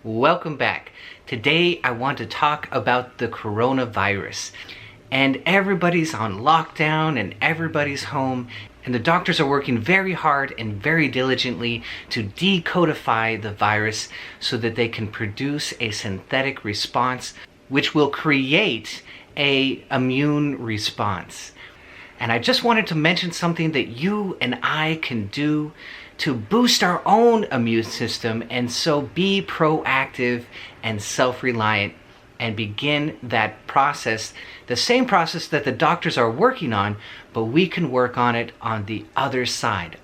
Welcome back. Today I want to talk about the coronavirus. And everybody's on lockdown and everybody's home, and the doctors are working very hard and very diligently to decodify the virus so that they can produce a synthetic response which will create an immune response. And I just wanted to mention something that you and I can do to boost our own immune system and so be proactive and self-reliant and begin that process, the same process that the doctors are working on, but we can work on it on the other side.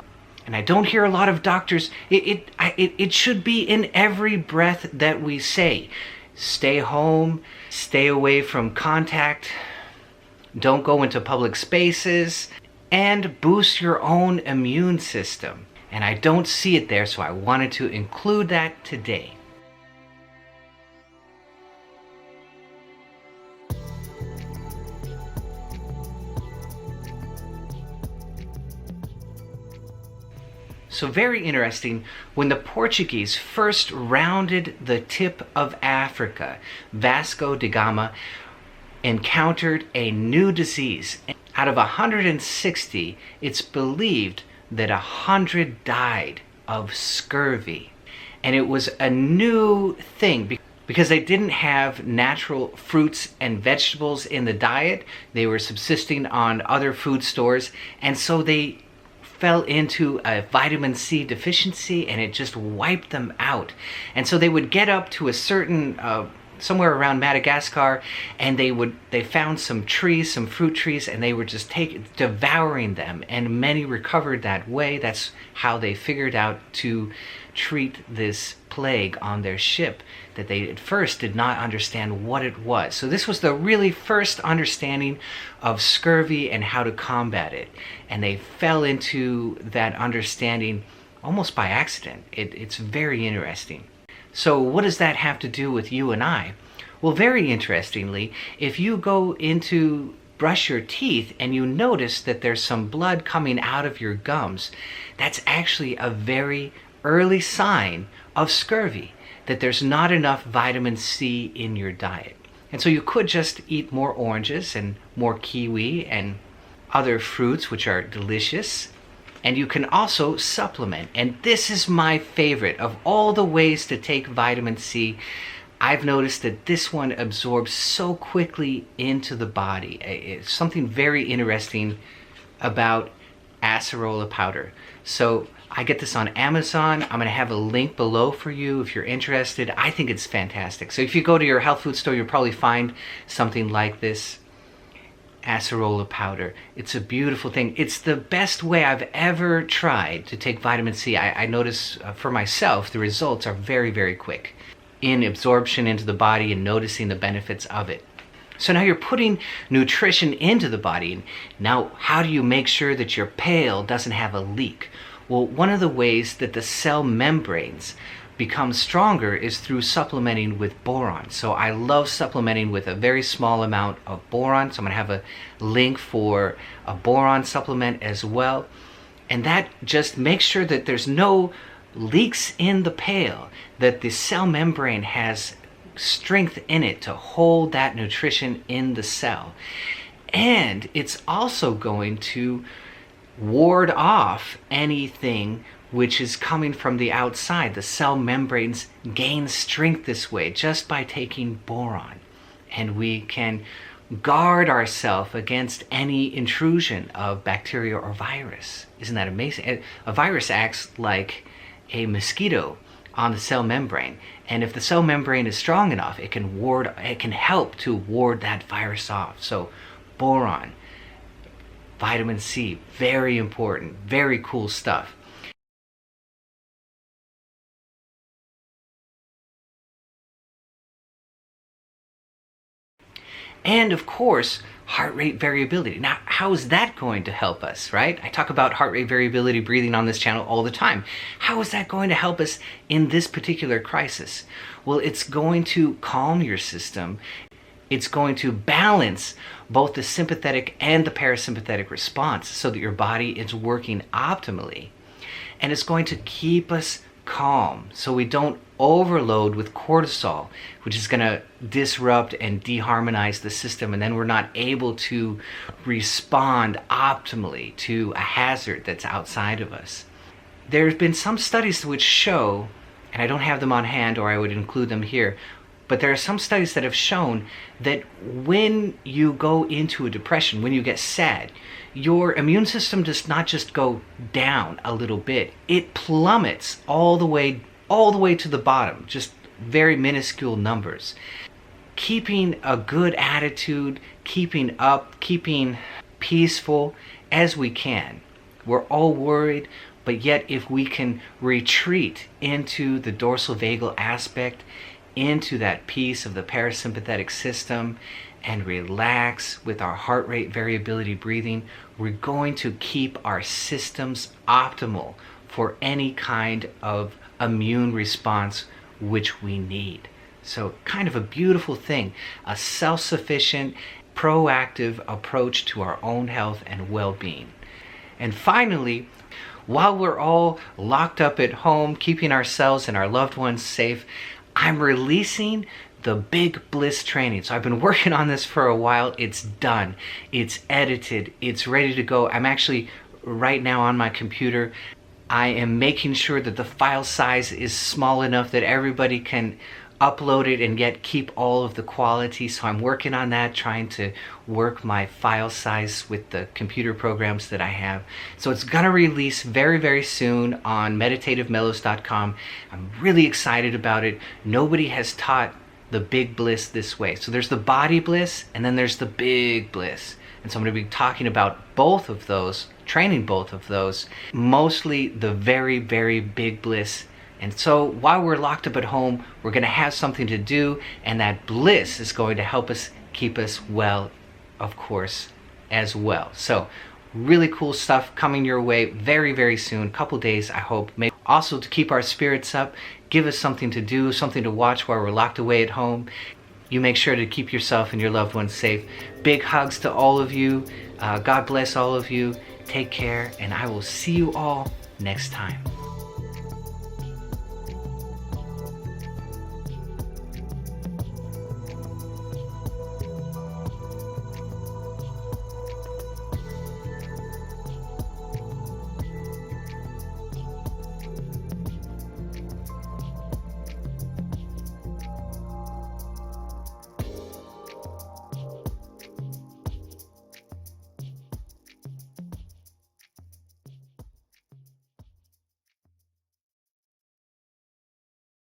And I don't hear a lot of doctors, it should be in every breath that we say. Stay home, stay away from contact, don't go into public spaces, and boost your own immune system. And I don't see it there, so I wanted to include that today. So very interesting, when the Portuguese first rounded the tip of Africa, Vasco da Gama encountered a new disease. Out of 160, it's believed that 100 died of scurvy. And it was a new thing because they didn't have natural fruits and vegetables in the diet. They were subsisting on other food stores, and so they fell into a vitamin C deficiency and it just wiped them out. And so they would get up to a certain somewhere around Madagascar, and they found some trees, some fruit trees, and they were just devouring them, and many recovered that way. That's how they figured out to treat this plague on their ship that they at first did not understand what it was. So this was the really first understanding of scurvy and how to combat it, and they fell into that understanding almost by accident. It's very interesting. So what does that have to do with you and I? Well, very interestingly, if you go into brush your teeth and you notice that there's some blood coming out of your gums, that's actually a very early sign of scurvy, that there's not enough vitamin C in your diet. And so you could just eat more oranges and more kiwi and other fruits which are delicious. And you can also supplement. And this is my favorite of all the ways to take vitamin C. I've noticed that this one absorbs so quickly into the body. It's something very interesting about acerola powder. So I get this on Amazon. I'm going to have a link below for you if you're interested. I think it's fantastic. So if you go to your health food store, you'll probably find something like this. Acerola powder. It's a beautiful thing. It's the best way I've ever tried to take vitamin C. I notice for myself the results are very, very quick in absorption into the body and noticing the benefits of it. So now you're putting nutrition into the body. Now, how do you make sure that your pail doesn't have a leak? Well, one of the ways that the cell membranes become stronger is through supplementing with boron. So I love supplementing with a very small amount of boron. So I'm going to have a link for a boron supplement as well. And that just makes sure that there's no leaks in the pail, that the cell membrane has strength in it to hold that nutrition in the cell. And it's also going to ward off anything which is coming from the outside. The cell membranes gain strength this way just by taking boron. And we can guard ourselves against any intrusion of bacteria or virus. Isn't that amazing? A virus acts like a mosquito on the cell membrane. And if the cell membrane is strong enough, it can help to ward that virus off. So boron, vitamin C, very important, very cool stuff. And of course, heart rate variability. Now, how is that going to help us, right? I talk about heart rate variability breathing on this channel all the time. How is that going to help us in this particular crisis? Well, it's going to calm your system. It's going to balance both the sympathetic and the parasympathetic response so that your body is working optimally. And it's going to keep us calm, so we don't overload with cortisol, which is going to disrupt and deharmonize the system, and then we're not able to respond optimally to a hazard that's outside of us. There's been some studies which show, and I don't have them on hand or I would include them here, but there are some studies that have shown that when you go into a depression, when you get sad, your immune system does not just go down a little bit, it plummets all the way to the bottom, just very minuscule numbers. Keeping a good attitude, keeping up, keeping peaceful as we can. We're all worried, but yet if we can retreat into the dorsal vagal aspect, into that piece of the parasympathetic system, and relax with our heart rate variability breathing, we're going to keep our systems optimal for any kind of immune response which we need. So kind of a beautiful thing, a self-sufficient, proactive approach to our own health and well-being. And finally, while we're all locked up at home, keeping ourselves and our loved ones safe, I'm releasing the Big Bliss training. So I've been working on this for a while. It's done. It's edited. It's ready to go. I'm actually right now on my computer. I am making sure that the file size is small enough that everybody can upload it and yet keep all of the quality. So I'm working on that, trying to work my file size with the computer programs that I have. So it's gonna release very, very soon on meditativemellows.com. I'm really excited about it. Nobody has taught the Big Bliss this way. So there's the body bliss and then there's the Big Bliss. And so I'm going to be talking about both of those, training both of those, mostly the very, very Big Bliss. And so while we're locked up at home, we're going to have something to do, and that bliss is going to help us keep us well, of course, as well. So really cool stuff coming your way very, very soon, couple days, I hope. Maybe also to keep our spirits up, give us something to do, something to watch while we're locked away at home. You make sure to keep yourself and your loved ones safe. Big hugs to all of you. God bless all of you. Take care, and I will see you all next time.